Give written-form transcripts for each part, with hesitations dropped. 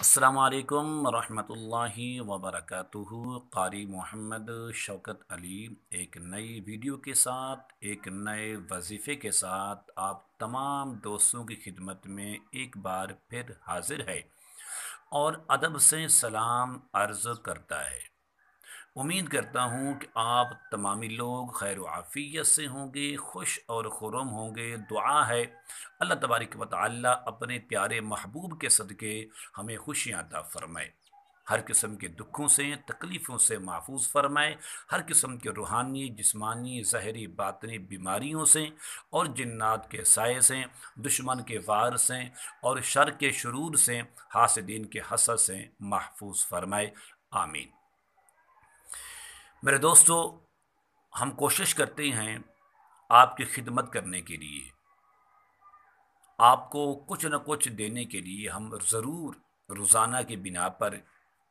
अस्सलामु अलैकुम रहमतुल्लाहि व बरकातुहू। क़ारी मोहम्मद शौकत अली एक नई वीडियो के साथ, एक नए वजीफ़े के साथ आप तमाम दोस्तों की खिदमत में एक बार फिर हाजिर है और अदब से सलाम अर्ज़ करता है। उम्मीद करता हूँ कि आप तमामी लोग खैर व आफ़ियत से होंगे, खुश और खुर्रम होंगे। दुआ है अल्लाह तबारक व तआला अपने प्यारे महबूब के सदक़े हमें खुशियाँ अता फ़रमाए, हर किस्म के दुखों से तकलीफ़ों से महफूज फ़रमाए, हर किस्म के रूहानी जिस्मानी ज़ाहिरी बातनी बीमारियों से और जिन्नात के साए से, दुश्मन के वार से और शर के शुरूर से, हासिदीन के हसद से महफूज फ़रमाए। आमीन। मेरे दोस्तों, हम कोशिश करते हैं आपकी खिदमत करने के लिए, आपको कुछ न कुछ देने के लिए हम ज़रूर रोज़ाना की बिना पर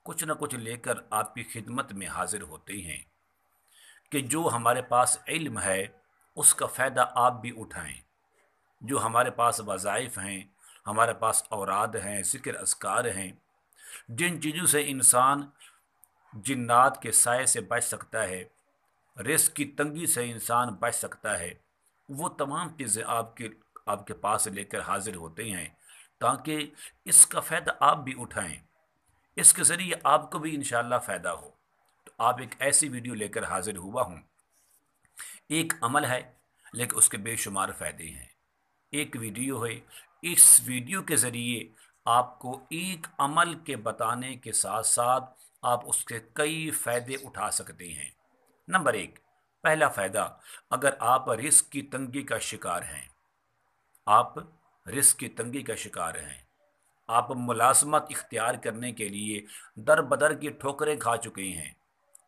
कुछ न कुछ लेकर आपकी खिदमत में हाजिर होते हैं कि जो हमारे पास इल्म है उसका फ़ायदा आप भी उठाएं। जो हमारे पास वज़ाइफ़ हैं, हमारे पास औराद हैं, ज़िक्र अस्कार हैं, जिन चीज़ों से इंसान जिन्नात के साए से बच सकता है, रिस्क की तंगी से इंसान बच सकता है, वो तमाम चीज़ें आपके आपके पास लेकर हाजिर होते हैं ताकि इसका फ़ायदा आप भी उठाएं, इसके ज़रिए आपको भी इंशाअल्लाह फ़ायदा हो। तो आप एक ऐसी वीडियो लेकर हाजिर हुआ हूँ। एक अमल है लेकिन उसके बेशुमार फ़ायदे हैं। एक वीडियो है, इस वीडियो के ज़रिए आपको एक अमल के बताने के साथ साथ आप उसके कई फ़ायदे उठा सकते हैं। नंबर एक, पहला फ़ायदा, अगर आप रिस्क की तंगी का शिकार हैं, आप रिस्क की तंगी का शिकार हैं, आप मुलाजमत इख्तियार करने के लिए दर बदर की ठोकरें खा चुके हैं,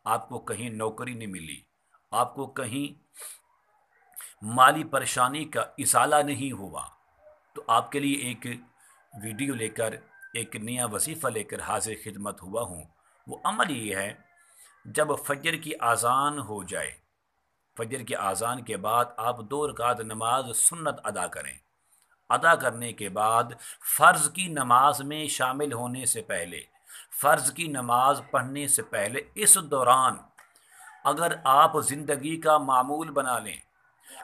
आपको कहीं नौकरी नहीं मिली, आपको कहीं माली परेशानी का इजाला नहीं हुआ, तो आपके लिए एक वीडियो लेकर, एक नया वजीफ़ा लेकर हाजिर खिदमत हुआ हूँ। वो अमल ये है, जब फजर की आज़ान हो जाए, फजर की आज़ान के बाद आप 2 रकात नमाज सुन्नत अदा करें। अदा करने के बाद फ़र्ज़ की नमाज में शामिल होने से पहले, फ़र्ज़ की नमाज पढ़ने से पहले, इस दौरान अगर आप ज़िंदगी का मामूल बना लें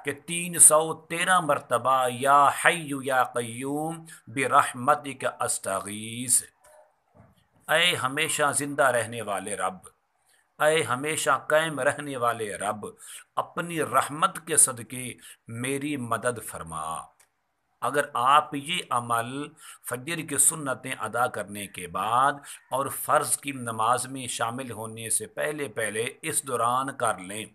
कि 313 मरतबा या हय्यु या क़य्यूम बिरहमतिक अस्तगीस, ऐ हमेशा ज़िंदा रहने वाले रब, ऐ हमेशा कायम रहने वाले रब, अपनी रहमत के सदक़े मेरी मदद फरमा। अगर आप ये अमल फजर की सुन्नतें अदा करने के बाद और फ़र्ज़ की नमाज में शामिल होने से पहले पहले इस दौरान कर लें,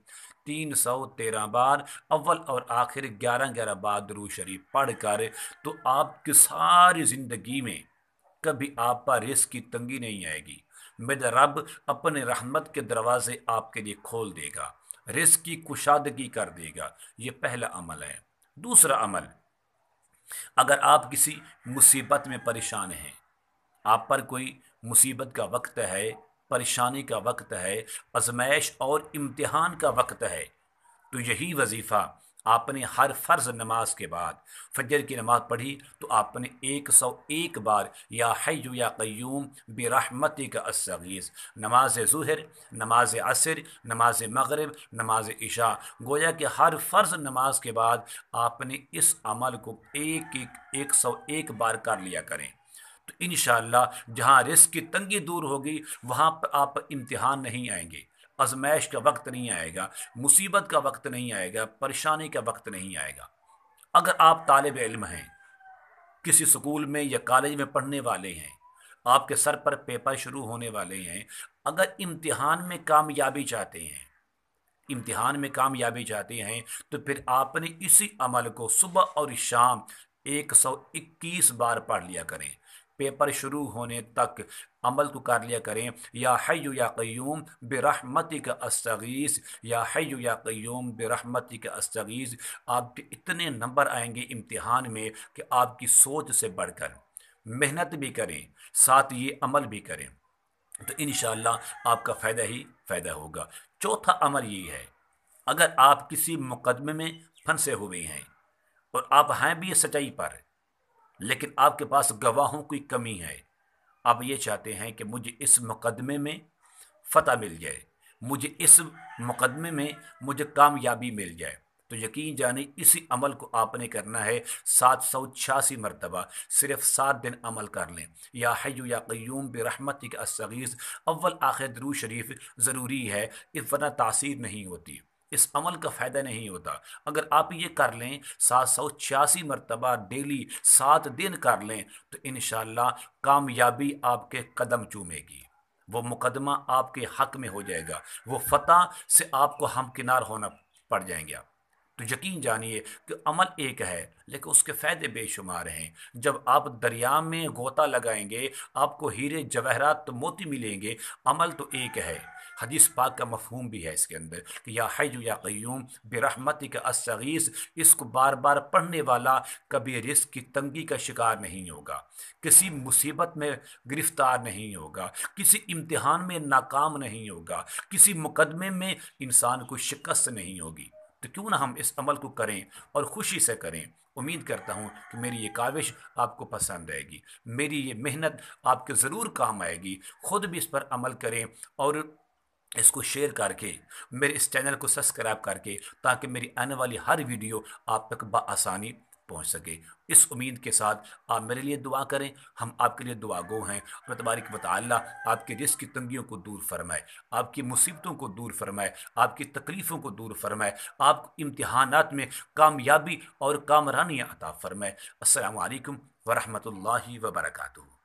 313 बार अव्वल और आखिर 11-11 बार दुरूद शरीफ पढ़ कर, तो आपकी सारी ज़िंदगी में कभी आप पर रिस्क की तंगी नहीं आएगी। मेरा रब अपने रहमत के दरवाज़े आपके लिए खोल देगा, रिस्क की कुशादगी कर देगा। ये पहला अमल है। दूसरा अमल, अगर आप किसी मुसीबत में परेशान हैं, आप पर कोई मुसीबत का वक्त है, परेशानी का वक्त है, आजमाइश और इम्तिहान का वक्त है, तो यही वजीफ़ा आपने हर फ़र्ज़ नमाज के बाद फजर की नमाज पढ़ी तो आपने 101 बार या हय्यु या क़य्यूम बिरहमतिक अस्तगीस, नमाज ज़ुहर, नमाज असर, नमाज मगरिब, नमाज इशा, गोया कि हर फ़र्ज़ नमाज के बाद आपने इस अमल को 101 बार कर लिया करें। तो इंशाअल्लाह जहाँ रिस्क की तंगी दूर होगी वहाँ पर आप इम्तिहान नहीं आएंगे, आजमाइश का वक्त नहीं आएगा, मुसीबत का वक्त नहीं आएगा, परेशानी का वक्त नहीं आएगा। अगर आप तालिब इल्म हैं, किसी स्कूल में या कॉलेज में पढ़ने वाले हैं, आपके सर पर पेपर शुरू होने वाले हैं, अगर इम्तिहान में कामयाबी चाहते हैं, इम्तिहान में कामयाबी चाहते हैं, तो फिर आपने इसी अमल को सुबह और शाम 121 बार पढ़ लिया करें। पेपर शुरू होने तक अमल को कर लिया करें, या हय्यु या क़य्यूम बिरहमतिक अस्तगीस, या हय्यु या क़य्यूम बिरहमतिक अस्तगीस। आपके इतने नंबर आएंगे इम्तिहान में कि आपकी सोच से बढ़कर मेहनत भी करें, साथ ये अमल भी करें, तो इंशाअल्लाह आपका फ़ायदा ही फ़ायदा होगा। चौथा अमल ये है, अगर आप किसी मुकदमे में फंसे हुए हैं और आप हैं भी सच्चाई पर, लेकिन आपके पास गवाहों की कमी है, आप ये चाहते हैं कि मुझे इस मुकदमे में फ़तह मिल जाए, मुझे इस मुकदमे में मुझे कामयाबी मिल जाए, तो यकीन जाने इसी अमल को आपने करना है 786 मरतबा। सिर्फ 7 दिन अमल कर लें। या हय्यु या क़य्यूम बिरहमतिक अस्सगीस अव्वल आखिर दुरूद शरीफ ज़रूरी है, इस वरना तासीर नहीं होती, इस अमल का फ़ायदा नहीं होता। अगर आप ये कर लें 786 मरतबा डेली 7 दिन कर लें तो इंशाअल्लाह कामयाबी आपके कदम चूमेगी, वो मुकदमा आपके हक में हो जाएगा, वो फतह से आपको हमकिनार होना पड़ जाएंगे आप। तो यकीन जानिए कि अमल एक है लेकिन उसके फ़ायदे बेशुमार हैं। जब आप दरिया में गोता लगाएंगे आपको हीरे जवाहरात तो मोती मिलेंगे, अमल तो एक है। हदीस पाक का मफहूम भी है इसके अंदर कि या हय्यु या क़य्यूम बिरहमतिक अस्सगीस, इसको बार बार पढ़ने वाला कभी रिस्क की तंगी का शिकार नहीं होगा, किसी मुसीबत में गिरफ्तार नहीं होगा, किसी इम्तिहान में नाकाम नहीं होगा, किसी मुकदमे में इंसान को शिकस्त नहीं होगी। तो क्यों ना हम इस अमल को करें और ख़ुशी से करें। उम्मीद करता हूँ कि मेरी ये काविश आपको पसंद आएगी, मेरी ये मेहनत आपके ज़रूर काम आएगी। ख़ुद भी इस पर अमल करें और इसको शेयर करके मेरे इस चैनल को सब्सक्राइब करके, ताकि मेरी आने वाली हर वीडियो आप तक बआसानी पहुँच सके। इस उम्मीद के साथ आप मेरे लिए दुआ करें, हम आपके लिए दुआ गो हैं। अल्लाह तबारक व तआला आपके रिज़्क़ की तंगियों को दूर फरमाए, आपकी मुसीबतों को दूर फरमाए, आपकी तकलीफ़ों को दूर फरमाए, आप इम्तिहानात में कामयाबी और कामरानी अता फरमाए। अस्सलामु अलैकुम व रहमतुल्लाहि व बरकातुहू।